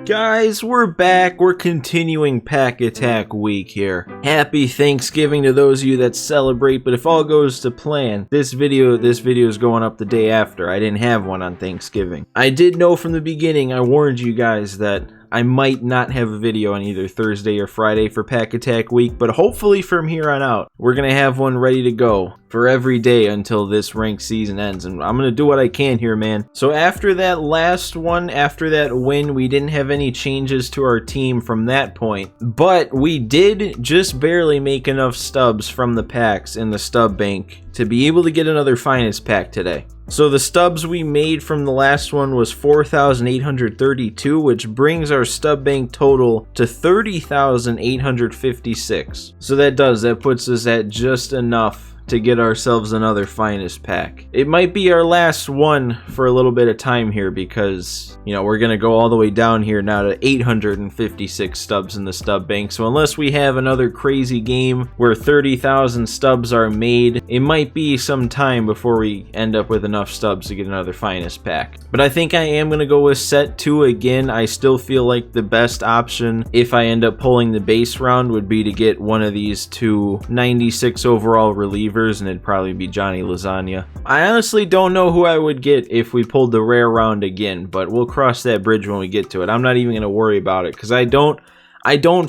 Guys, we're back. We're continuing Pack Attack Week here. Happy Thanksgiving to those of you that celebrate, but if all goes to plan, this video is going up the day after. I didn't have one on Thanksgiving. I did know from the beginning, I warned you guys that I might not have a video on either Thursday or Friday for Pack Attack Week, but hopefully from here on out, we're going to have one ready to go for every day until this ranked season ends, and I'm going to do what I can here, man. So after that last one, after that win, we didn't have any changes to our team from that point, but we did just barely make enough stubs from the packs in the Stub Bank to be able to get another Finest pack today. So the stubs we made from the last one was 4,832, which brings our Stub Bank total to 30,856. So that puts us at just enough to get ourselves another Finest pack. It might be our last one for a little bit of time here because, you know, we're gonna go all the way down here now to 856 stubs in the Stub Bank. So unless we have another crazy game where 30,000 stubs are made, it might be some time before we end up with enough stubs to get another Finest pack. But I think I am gonna go with set 2 again. I still feel like the best option if I end up pulling the base round would be to get one of these two 96 overall relievers, and it'd probably be Johnny Lasagna. I honestly don't know who I would get if we pulled the rare round again, but we'll cross that bridge when we get to it. I'm not even going to worry about it because I don't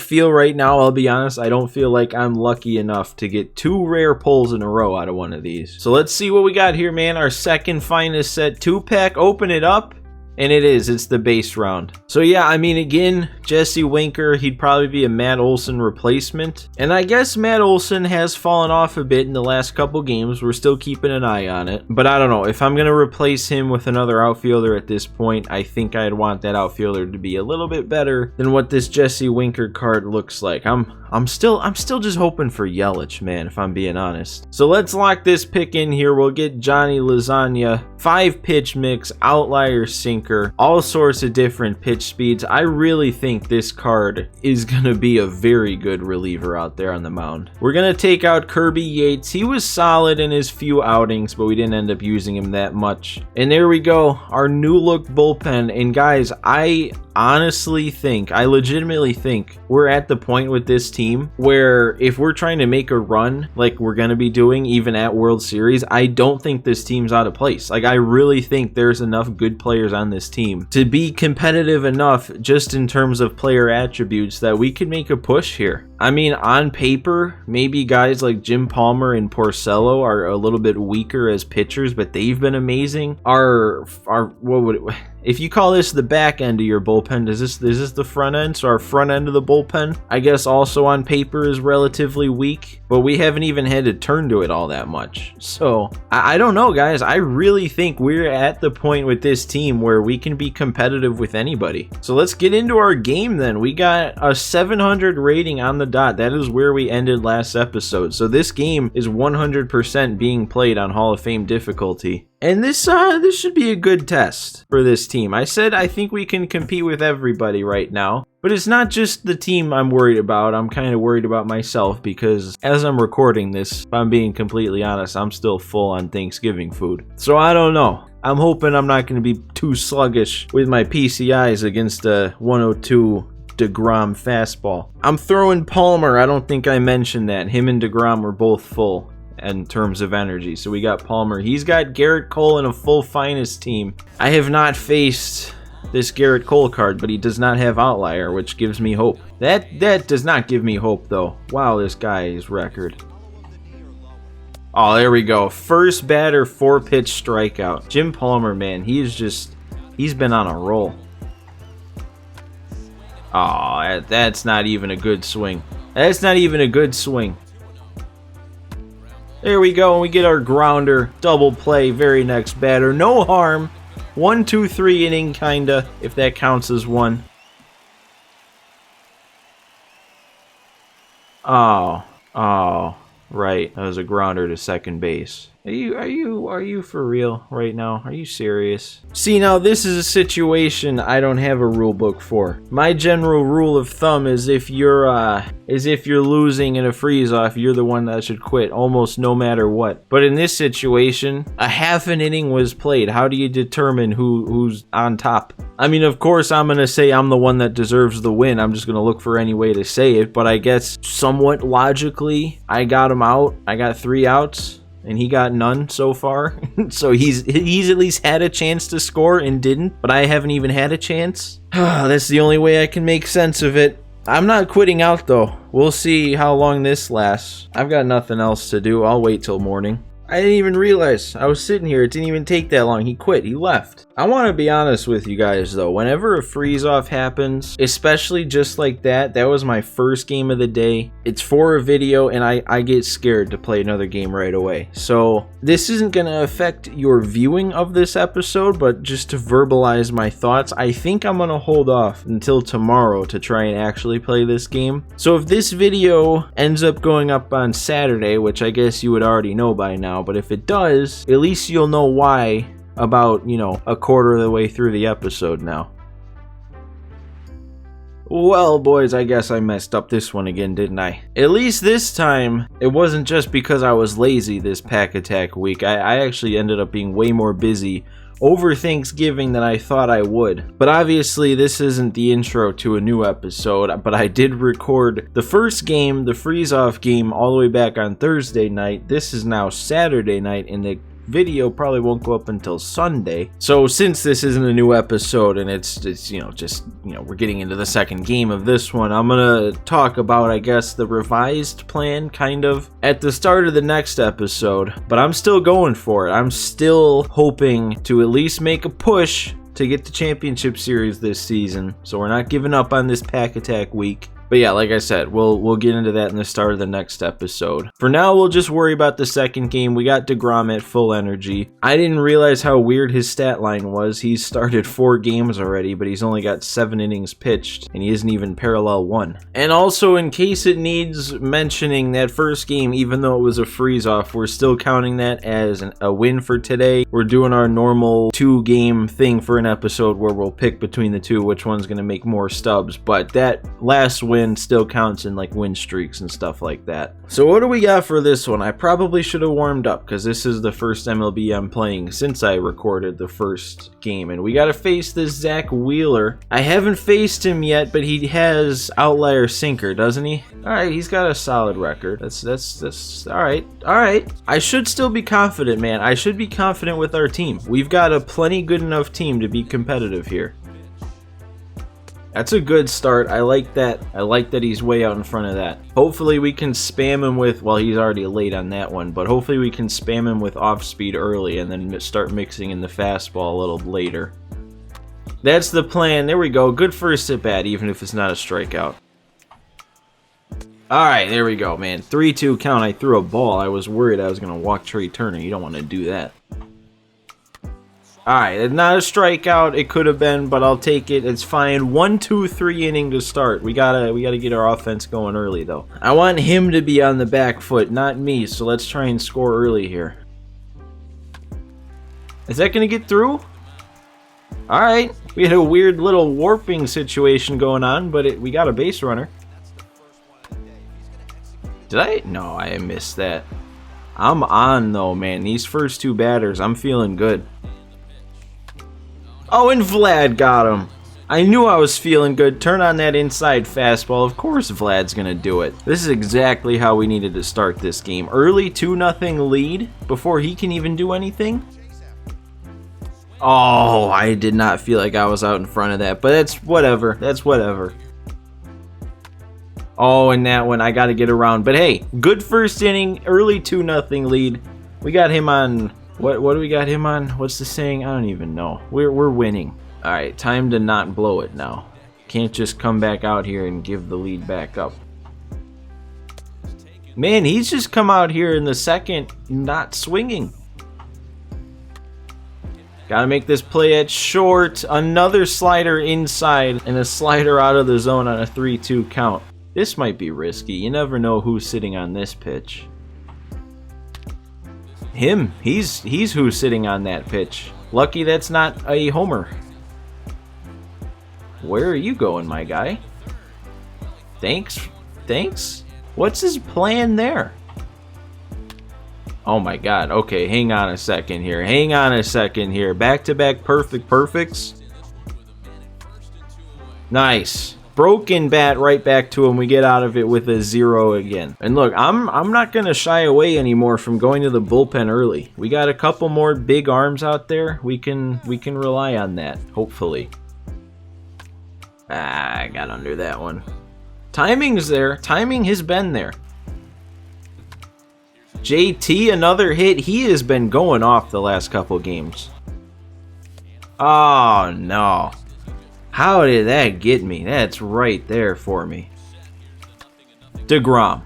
feel right now, I'll be honest, I don't feel like I'm lucky enough to get 2 rare pulls in a row out of one of these. So let's see what we got here, man. Our second Finest set 2 pack. Open it up. And it's the base round. So yeah, I mean, again, Jesse Winker, he'd probably be a Matt Olson replacement. And I guess Matt Olson has fallen off a bit in the last couple games. We're still keeping an eye on it. But I don't know, if I'm going to replace him with another outfielder at this point, I think I'd want that outfielder to be a little bit better than what this Jesse Winker card looks like. I'm still just hoping for Yelich, man, if I'm being honest. So let's lock this pick in here. We'll get Johnny Lasagna, 5-pitch mix, outlier sinker, all sorts of different pitch speeds. I really think this card is gonna be a very good reliever out there on the mound. We're gonna take out Kirby Yates. He was solid in his few outings, but we didn't end up using him that much. And there we go, our new look bullpen. And guys, I legitimately think we're at the point with this team where if we're trying to make a run like we're going to be doing even at World Series, I don't think this team's out of place. Like, I really think there's enough good players on this team to be competitive enough just in terms of player attributes that we could make a push here. I mean, on paper, maybe guys like Jim Palmer and Porcello are a little bit weaker as pitchers, but they've been amazing. If you call this the back end of your bullpen, is this the front end? So our front end of the bullpen, I guess, also on paper is relatively weak, but we haven't even had to turn to it all that much. So I don't know, guys. I really think we're at the point with this team where we can be competitive with anybody. So let's get into our game then. We got a 700 rating on the dot. That is where we ended last episode. So this game is 100% being played on Hall of Fame difficulty. And this should be a good test for this team. I said I think we can compete with everybody right now. But it's not just the team I'm worried about. I'm kind of worried about myself because as I'm recording this, if I'm being completely honest, I'm still full on Thanksgiving food. So I don't know. I'm hoping I'm not going to be too sluggish with my PCIs against a 102 DeGrom fastball. I'm throwing Palmer. I don't think I mentioned that. Him and DeGrom were both full in terms of energy. So we got Palmer. He's got Garrett Cole in a full Finest team. I have not faced this Garrett Cole card, but he does not have outlier, which gives me hope. That does not give me hope, though. Wow, this guy's record. Oh, there we go. First batter, 4-pitch strikeout. Jim Palmer, man, he's been on a roll. Oh, that's not even a good swing. That's not even a good swing. There we go, and we get our grounder. Double play, very next batter. No harm. 1, 2, 3 inning, kinda, if that counts as one. Oh, right. That was a grounder to second base. Are you for real right now? Are you serious? See, now this is a situation I don't have a rule book for. My general rule of thumb is if you're losing in a freeze off, you're the one that should quit almost no matter what. But in this situation, a half an inning was played. How do you determine who's on top? I mean, of course, I'm going to say I'm the one that deserves the win. I'm just going to look for any way to say it. But I guess somewhat logically, I got him out. I got 3 outs. And he got none so far. So he's at least had a chance to score and didn't. But I haven't even had a chance. That's the only way I can make sense of it. I'm not quitting out though. We'll see how long this lasts. I've got nothing else to do. I'll wait till morning. I didn't even realize I was sitting here. It didn't even take that long. He quit. He left. I want to be honest with you guys though. Whenever a freeze off happens, especially just like that was my first game of the day. It's for a video and I get scared to play another game right away. So this isn't going to affect your viewing of this episode, but just to verbalize my thoughts, I think I'm going to hold off until tomorrow to try and actually play this game. So if this video ends up going up on Saturday, which I guess you would already know by now, but if it does, at least you'll know why about, a quarter of the way through the episode now. Well, boys, I guess I messed up this one again, didn't I? At least this time, it wasn't just because I was lazy this pack attack week. I actually ended up being way more busy over Thanksgiving than I thought I would. But obviously, this isn't the intro to a new episode, but I did record the first game, the freeze-off game, all the way back on Thursday night. This is now Saturday night, and the video probably won't go up until Sunday. So since this isn't a new episode and it's we're getting into the second game of this one, I'm gonna talk about, I guess, the revised plan kind of at the start of the next episode. But I'm still going for it. I'm still hoping to at least make a push to get the championship series this season. So we're not giving up on this pack attack week. But yeah, like I said, we'll get into that in the start of the next episode. For now, we'll just worry about the second game. We got DeGrom at full energy. I didn't realize how weird his stat line was. He's started 4 games already, but he's only got 7 innings pitched, and he isn't even parallel 1. And also, in case it needs mentioning, that first game, even though it was a freeze-off, we're still counting that as a win for today. We're doing our normal 2-game thing for an episode where we'll pick between the two which one's going to make more stubs, but that last win still counts in like win streaks and stuff like that. So what do we got for this one? I probably should have warmed up because this is the first MLB I'm playing since I recorded the first game, and we got to face this Zach Wheeler. I haven't faced him yet, but he has outlier sinker, doesn't he? All right, he's got a solid record. That's all right. I should still be confident, man. I should be confident with our team. We've got a plenty good enough team to be competitive here. That's a good start. I like that. I like that he's way out in front of that. Hopefully we can spam him with, well, he's already late on that one, but hopefully we can spam him with off speed early and then start mixing in the fastball a little later. That's the plan. There we go. Good first at bat, even if it's not a strikeout. All right, there we go, man. 3-2 count. I threw a ball. I was worried I was going to walk Trey Turner. You don't want to do that. Alright, not a strikeout. It could have been, but I'll take it. It's fine. 1, 2, 3 inning to start. We gotta get our offense going early, though. I want him to be on the back foot, not me, so let's try and score early here. Is that gonna get through? Alright. We had a weird little warping situation going on, but we got a base runner. Did I? No, I missed that. I'm on, though, man. These first 2 batters, I'm feeling good. Oh, and Vlad got him. I knew I was feeling good. Turn on that inside fastball. Of course Vlad's going to do it. This is exactly how we needed to start this game. Early 2-0 lead before he can even do anything. Oh, I did not feel like I was out in front of that, but that's whatever. That's whatever. Oh, and that one, I got to get around. But hey, good first inning, early 2-0 lead. We got him on... What do we got him on? What's the saying? I don't even know. We're winning. All right, time to not blow it now. Can't just come back out here and give the lead back up. Man, he's just come out here in the second not swinging. Gotta make this play at short. Another slider inside and a slider out of the zone on a 3-2 count. This might be risky. You never know who's sitting on this pitch. Him. He's who's sitting on that pitch. Lucky that's not a homer. Where are you going, my guy? Thanks? What's his plan there? Oh my god. Okay, hang on a second here. Back-to-back perfects. Nice. Broken bat right back to him. We get out of it with a 0 again. And look, I'm not going to shy away anymore from going to the bullpen early. We got a couple more big arms out there. We can rely on that, hopefully. Ah, I got under that one. Timing's there. Timing has been there. JT, another hit. He has been going off the last couple games. Oh, no. How did that get me? That's right there for me. DeGrom.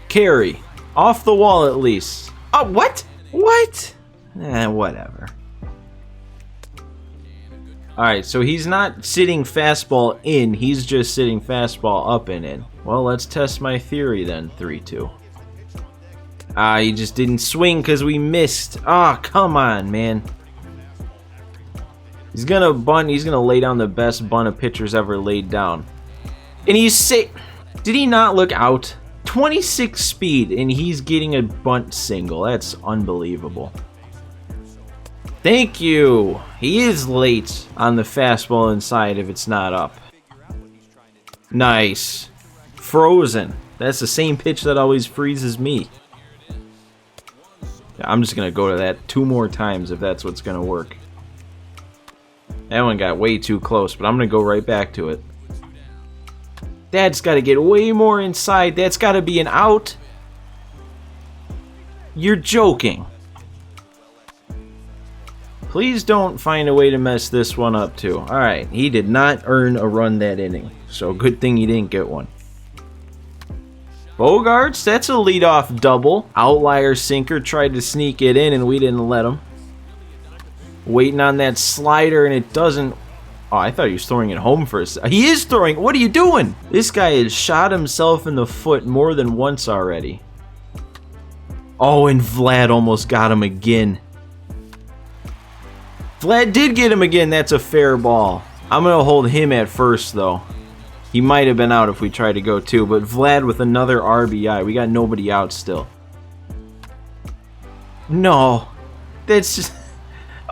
Carry. Off the wall at least. Oh, what? What? Whatever. Alright, so he's not sitting fastball in. He's just sitting fastball up and in. Well, let's test my theory then. 3-2. Ah, he just didn't swing because we missed. Ah, come on, man. He's gonna bunt. He's gonna lay down the best bunt a pitcher's ever laid down. And he's sick. Did he not look out? 26 speed, and he's getting a bunt single. That's unbelievable. Thank you. He is late on the fastball inside if it's not up. Nice. Frozen. That's the same pitch that always freezes me. I'm just gonna go to that 2 more times if that's what's gonna work. That one got way too close, but I'm going to go right back to it. That's got to get way more inside. That's got to be an out. You're joking. Please don't find a way to mess this one up, too. Alright, he did not earn a run that inning, so good thing he didn't get one. Bogarts, that's a leadoff double. Outlier sinker tried to sneak it in, and we didn't let him. Waiting on that slider, and it doesn't... Oh, I thought he was throwing it home for us. He is throwing... What are you doing? This guy has shot himself in the foot more than once already. Oh, and Vlad almost got him again. Vlad did get him again. That's a fair ball. I'm going to hold him at first, though. He might have been out if we tried to go too, but Vlad with another RBI. We got nobody out still. No. That's just...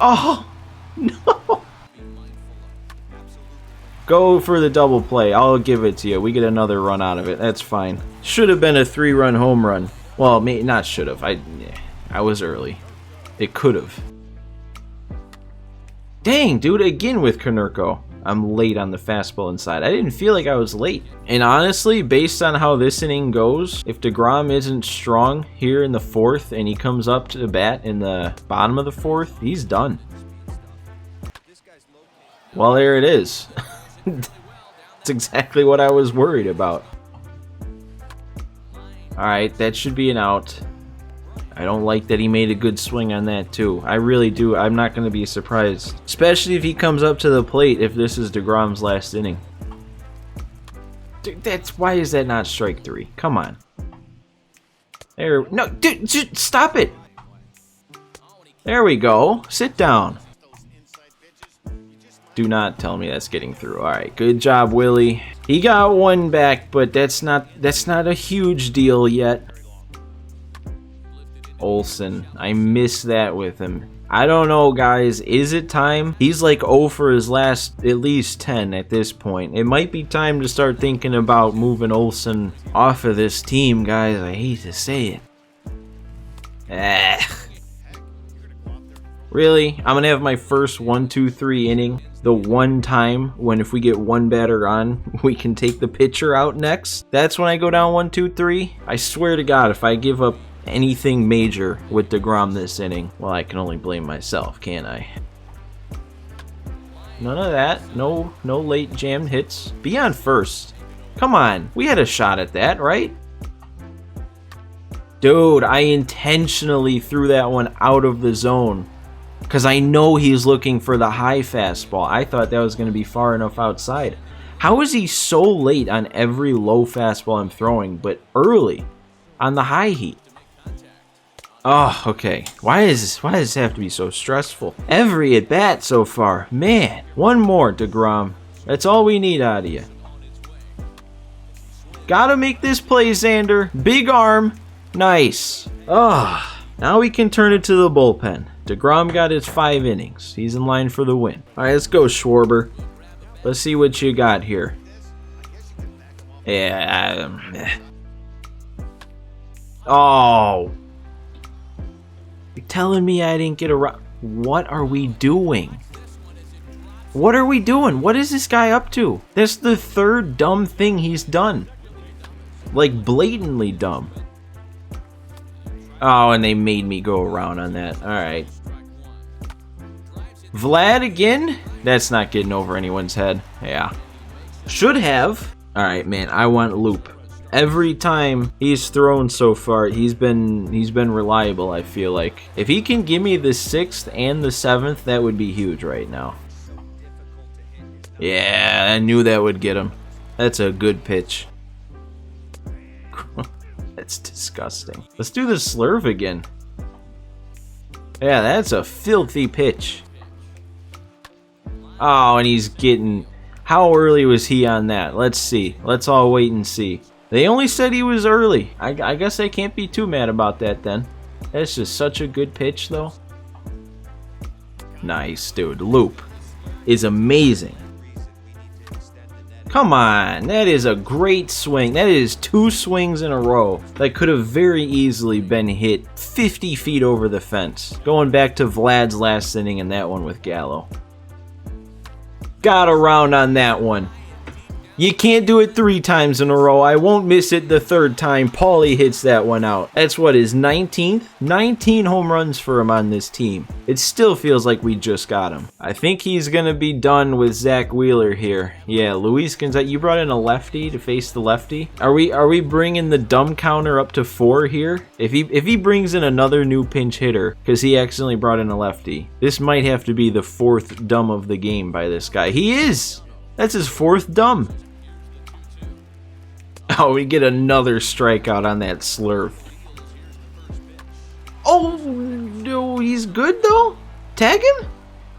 Oh, no. Go for the double play. I'll give it to you. We get another run out of it. That's fine. Should have been a 3-run home run. Well, not should have. I was early. It could have. Dang, dude, again with Konerko. I'm late on the fastball inside. I didn't feel like I was late. And honestly, based on how this inning goes, if DeGrom isn't strong here in the 4th and he comes up to the bat in the bottom of the 4th, he's done. Well, there it is. That's exactly what I was worried about. Alright, that should be an out. I don't like that he made a good swing on that too. I really do. I'm not going to be surprised. Especially if he comes up to the plate if this is DeGrom's last inning. Dude, why is that not strike 3? Come on. There. No, dude, stop it. There we go. Sit down. Do not tell me that's getting through. Alright, good job, Willie. He got one back, but that's not a huge deal yet. Olsen. I miss that with him. I don't know, guys. Is it time? He's like 0 for his last at least 10 at this point. It might be time to start thinking about moving Olsen off of this team, guys. I hate to say it. Really? I'm going to have my first 1-2-3 inning. The one time when if we get one batter on, we can take the pitcher out next. That's when I go down 1-2-3. I swear to God, if I give up anything major with DeGrom this inning, well, I can only blame myself, can't I? None of that. No late jammed hits. Be on first. Come on. We had a shot at that, right? Dude, I intentionally threw that one out of the zone because I know he's looking for the high fastball. I thought that was going to be far enough outside. How is he so late on every low fastball I'm throwing, but early on the high heat? Oh, okay. Why does this have to be so stressful? Every at bat so far. Man, one more, DeGrom. That's all we need out of you. Gotta make this play, Xander. Big arm. Nice. Oh, now we can turn it to the bullpen. DeGrom got his 5 innings. He's in line for the win. All right, let's go, Schwarber. Let's see what you got here. Yeah. Oh. You're telling me I didn't get a run? What are we doing? What are we doing? What is this guy up to? That's the 3rd dumb thing he's done. Like, blatantly dumb. Oh, and they made me go around on that. Alright. Vlad again? That's not getting over anyone's head. Yeah. Should have. Alright, man, I want Loop. Every time he's thrown so far, he's been reliable, I feel like. If he can give me the 6th and the 7th, that would be huge right now. Yeah, I knew that would get him. That's a good pitch. That's disgusting. Let's do the slurve again. Yeah, that's a filthy pitch. Oh, and he's getting... How early was he on that? Let's see. Let's all wait and see. They only said he was early. I guess I can't be too mad about that then. That's just such a good pitch, though. Nice, dude. Loop is amazing. Come on. That is a great swing. That is 2 swings in a row that could have very easily been hit 50 feet over the fence. Going back to Vlad's last inning and that one with Gallo. Got around on that one. You can't do it 3 times in a row. I won't miss it the 3rd time. Paulie hits that one out. That's what, his 19th? 19 home runs for him on this team. It still feels like we just got him. I think he's going to be done with Zach Wheeler here. Yeah, Luis Gonzalez. You brought in a lefty to face the lefty? Are we bringing the dumb counter up to 4 here? If he brings in another new pinch hitter because he accidentally brought in a lefty, this might have to be the 4th dumb of the game by this guy. He is! That's his 4th dumb. Oh, we get another strikeout on that slurve. Oh, no, he's good though? Tag him?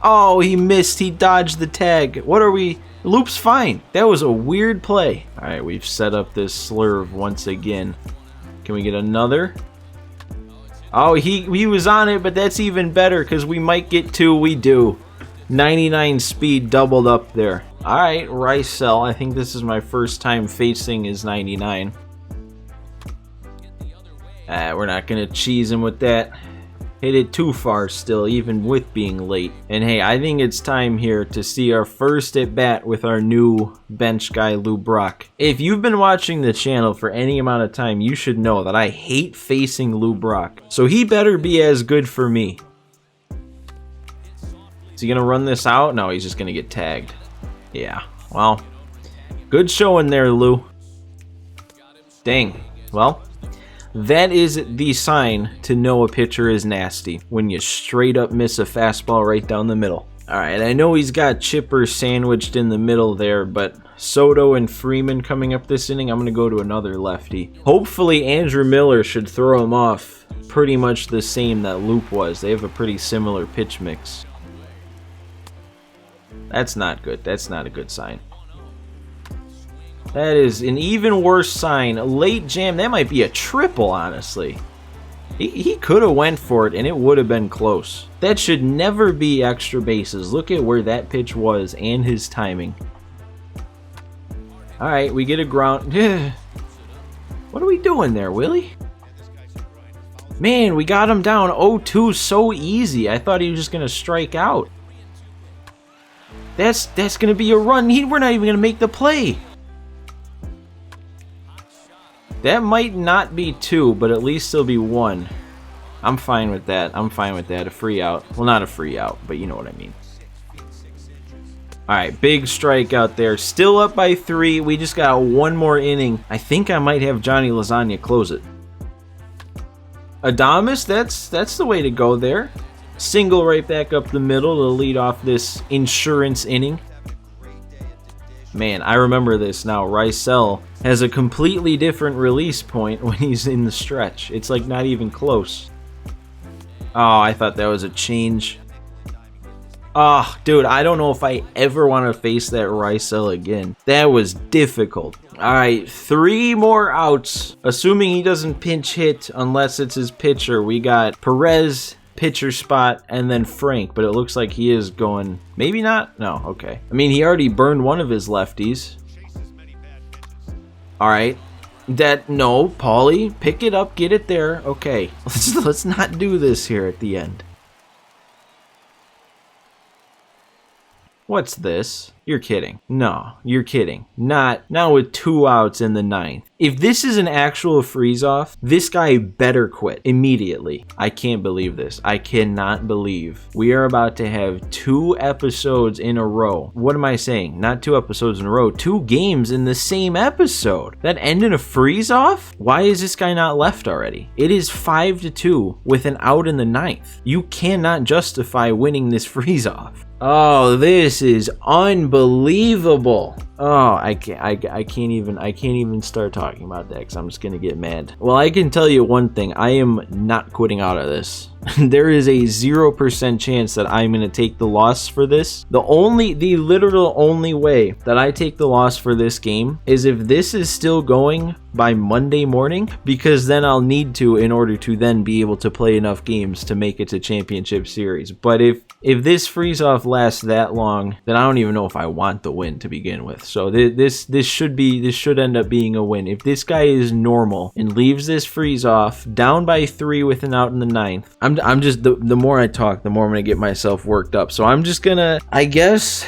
Oh, he missed. He dodged the tag. What are we? Loop's fine. That was a weird play. All right, we've set up this slurve once again. Can we get another? Oh, he was on it, but that's even better because we might get 2. We do. 99 speed doubled up there. Alright, Rysel. I think this is my first time facing his 99. We're not going to cheese him with that. Hit it too far still, even with being late. And hey, I think it's time here to see our first at bat with our new bench guy, Lou Brock. If you've been watching the channel for any amount of time, you should know that I hate facing Lou Brock. So he better be as good for me. Is he going to run this out? No, he's just going to get tagged. Yeah, well, good showing there, Lou. Dang. Well, that is the sign to know a pitcher is nasty, when you straight up miss a fastball right down the middle. Alright, I know he's got Chipper sandwiched in the middle there, but Soto and Freeman coming up this inning, I'm going to go to another lefty. Hopefully Andrew Miller should throw him off pretty much the same that Loop was. They have a pretty similar pitch mix. That's not good. That's not a good sign. That is an even worse sign. A late jam. That might be a triple, honestly. He could have went for it, and it would have been close. That should never be extra bases. Look at where that pitch was and his timing. All right, we get a ground. What are we doing there, Willie? Man, we got him down 0-2 so easy. I thought he was just going to strike out. That's going to be a run. We're not even going to make the play. That might not be 2, but at least there'll be 1. I'm fine with that. I'm fine with that. A free out. Well, not a free out, but you know what I mean. All right, big strikeout there. Still up by 3. We just got 1 more inning. I think I might have Johnny Lasagna close it. Adames, that's the way to go there. Single right back up the middle to lead off this insurance inning. Man, I remember this now. Rysel has a completely different release point when he's in the stretch. It's like not even close. Oh, I thought that was a change. Oh, dude, I don't know if I ever want to face that Rysel again. That was difficult. All right, 3 more outs. Assuming he doesn't pinch hit unless it's his pitcher. We got Perez, pitcher spot, and then Frank. But it looks like he is going... Maybe not? No, okay. I mean, he already burned one of his lefties. All right. No, Paulie, pick it up, get it there. Okay, let's not do this here at the end. What's this? You're kidding. No, you're kidding. Not with 2 outs in the 9th. If this is an actual freeze-off, this guy better quit immediately. I can't believe this. I cannot believe we are about to have 2 episodes in a row. What am I saying? Not 2 episodes in a row. 2 games in the same episode. That end in a freeze-off? Why is this guy not left already? It is 5-2 with an out in the 9th. You cannot justify winning this freeze-off. Oh, this is unbelievable. Oh, I can't even start talking about that because I'm just gonna get mad. Well, I can tell you one thing. I am not quitting out of this. There is a 0% chance that I'm gonna take the loss for this. The literal only way that I take the loss for this game is if this is still going by Monday morning, because then I'll need to in order to then be able to play enough games to make it to championship series. But if this freeze off lasts that long, then I don't even know if I want the win to begin with. So this should end up being a win. If this guy is normal and leaves this freeze off down by 3 with an out in the 9th, I'm just the more I talk, the more I'm gonna get myself worked up. So I'm just gonna, I guess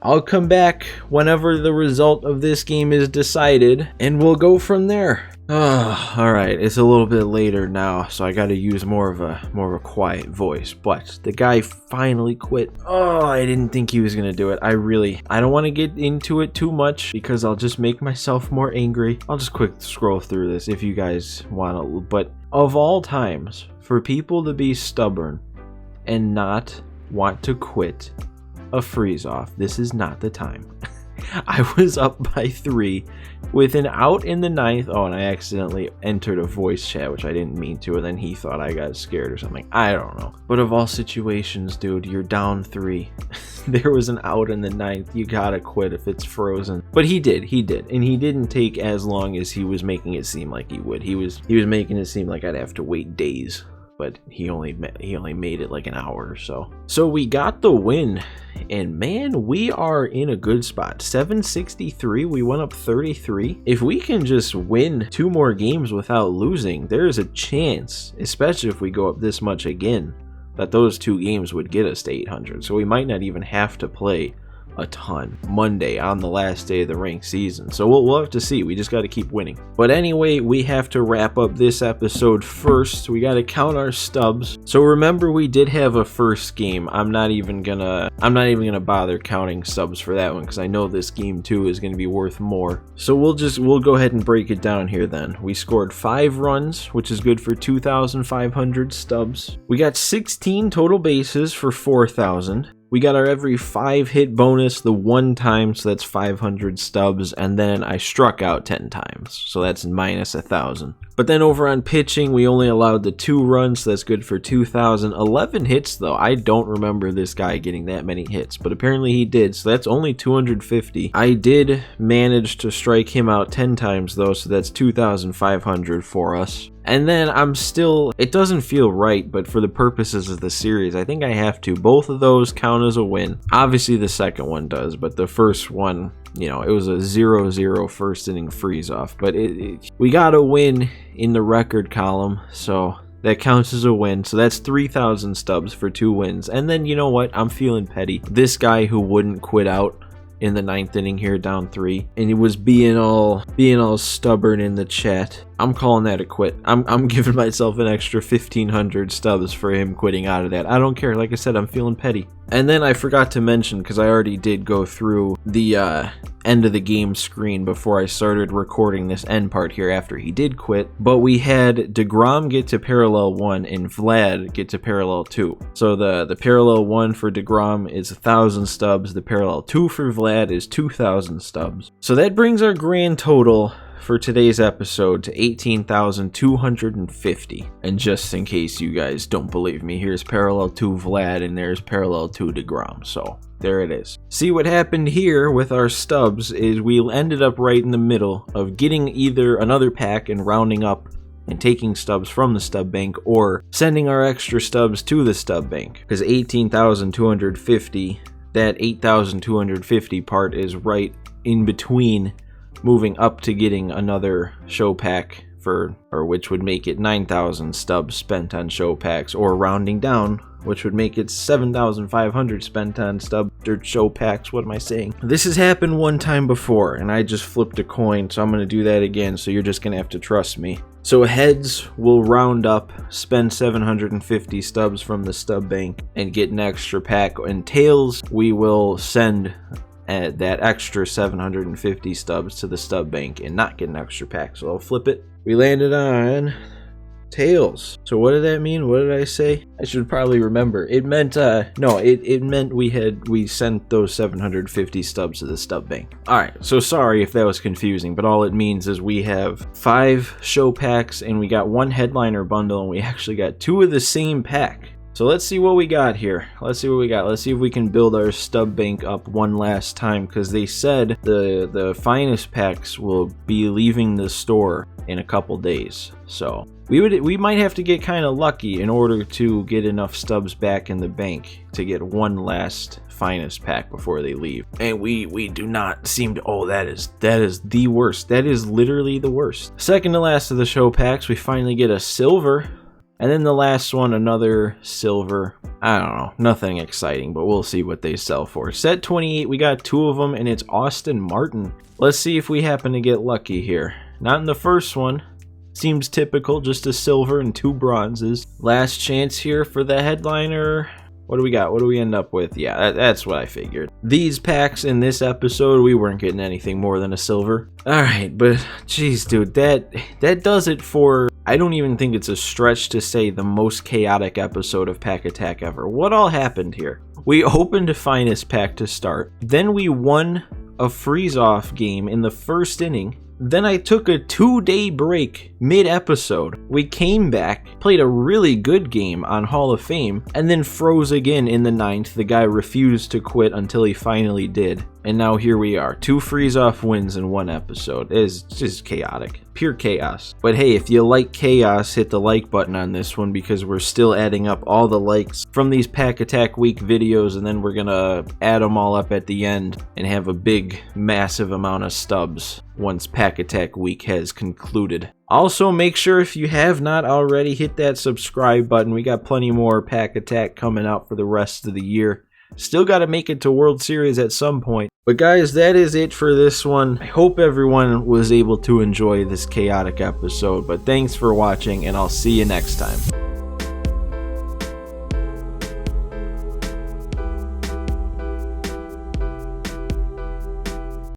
I'll come back whenever the result of this game is decided, and we'll go from there. Oh, all right, it's a little bit later now, so I got to use more of a quiet voice. But the guy finally quit. Oh, I didn't think he was gonna do it. I don't want to get into it too much because I'll just make myself more angry. I'll just quick scroll through this if you guys want to. But of all times, for people to be stubborn and not want to quit a freeze off, this is not the time. I was up by 3 with an out in the 9th. Oh, and I accidentally entered a voice chat, which I didn't mean to, and then he thought I got scared or something. I don't know. But of all situations, dude, you're down 3. There was an out in the 9th. You gotta quit if it's frozen. But he did. And he didn't take as long as he was making it seem like he would. He was making it seem like I'd have to wait days. But he only made it like an hour or so. So we got the win, and man, we are in a good spot. 763, we went up 33. If we can just win 2 more games without losing, there is a chance, especially if we go up this much again, that those 2 games would get us to 800. So we might not even have to play a ton Monday on the last day of the ranked season. So we'll have to see. We just got to keep winning. But anyway, we have to wrap up this episode first. We got to count our stubs. So remember, we did have a first game. I'm not even gonna bother counting subs for that one because I know this game too is going to be worth more. So we'll go ahead and break it down here then. We scored 5 runs, which is good for 2,500 stubs. We got 16 total bases for 4,000. We got our every 5 hit bonus the 1 time, so that's 500 stubs, and then I struck out 10 times, so that's minus 1,000. But then over on pitching, we only allowed the 2 runs, so that's good for 2,000. 11 hits though. I don't remember this guy getting that many hits, but apparently he did, so that's only 250. I did manage to strike him out 10 times though, so that's 2,500 for us. And then it doesn't feel right, but for the purposes of the series, I think I have to. Both of those count as a win. Obviously the second one does, but the first one, you know, it was a 0-0 first inning freeze off. But we got a win in the record column, so that counts as a win. So that's 3,000 stubs for 2 wins. And then, you know what? I'm feeling petty. This guy who wouldn't quit out in the 9th inning here, down 3, and he was being all stubborn in the chat. I'm calling that a quit. I'm giving myself an extra 1,500 stubs for him quitting out of that. I don't care. Like I said, I'm feeling petty. And then I forgot to mention, because I already did go through the end of the game screen before I started recording this end part here after he did quit, but we had DeGrom get to parallel 1 and Vlad get to parallel 2. So the parallel 1 for DeGrom is 1,000 stubs. The parallel 2 for Vlad is 2,000 stubs. So that brings our grand total for today's episode to 18,250. And just in case you guys don't believe me, here's parallel to Vlad and there's parallel to DeGrom. So there it is. See, what happened here with our stubs is we ended up right in the middle of getting either another pack and rounding up and taking stubs from the Stub Bank, or sending our extra stubs to the Stub Bank. Because 18,250, that 8,250 part is right in between moving up to getting another show pack which would make it 9,000 stubs spent on show packs, or rounding down, which would make it 7,500 spent on show packs. What am I saying? This has happened one time before, and I just flipped a coin, so I'm going to do that again, so you're just going to have to trust me. So heads will round up, spend 750 stubs from the Stub Bank, and get an extra pack, and tails, we will send that extra 750 stubs to the Stub Bank and not get an extra pack. So I'll flip it. We landed on tails. So what did that mean? What did I say? I should probably remember. It meant it meant we sent those 750 stubs to the Stub Bank. Alright, so sorry if that was confusing, but all it means is we have 5 show packs and we got 1 headliner bundle, and we actually got 2 of the same pack. So let's see what we got here. Let's see what we got. Let's see if we can build our Stub Bank up one last time, because they said the finest packs will be leaving the store in a couple days. So we might have to get kind of lucky in order to get enough stubs back in the bank to get one last finest pack before they leave. And we do not seem to. Oh, that is the worst. That is literally the worst. Second to last of the show packs, we finally get a silver. And then the last one, another silver. I don't know, nothing exciting, but we'll see what they sell for. Set 28, we got 2 of them, and it's Austin Martin. Let's see if we happen to get lucky here. Not in the first one. Seems typical, just a silver and 2 bronzes. Last chance here for the headliner. What do we got? What do we end up with? Yeah, that's what I figured. These packs in this episode, we weren't getting anything more than a silver. Alright, but jeez, dude, that does it for... I don't even think it's a stretch to say the most chaotic episode of Pack Attack ever. What all happened here? We opened a finest pack to start. Then we won a freeze-off game in the first inning. Then I took a 2-day break mid-episode. We came back, played a really good game on Hall of Fame, and then froze again in the 9th. The guy refused to quit until he finally did. And now here we are. 2 freeze-off wins in 1 episode. It is just chaotic. Pure chaos. But hey, if you like chaos, hit the like button on this one, because we're still adding up all the likes from these Pack Attack Week videos, and then we're gonna add them all up at the end and have a big, massive amount of stubs once Pack Attack Week has concluded. Also, make sure, if you have not already, hit that subscribe button. We got plenty more Pack Attack coming out for the rest of the year. Still got to make it to World Series at some point. But guys, that is it for this one. I hope everyone was able to enjoy this chaotic episode. But thanks for watching, and I'll see you next time.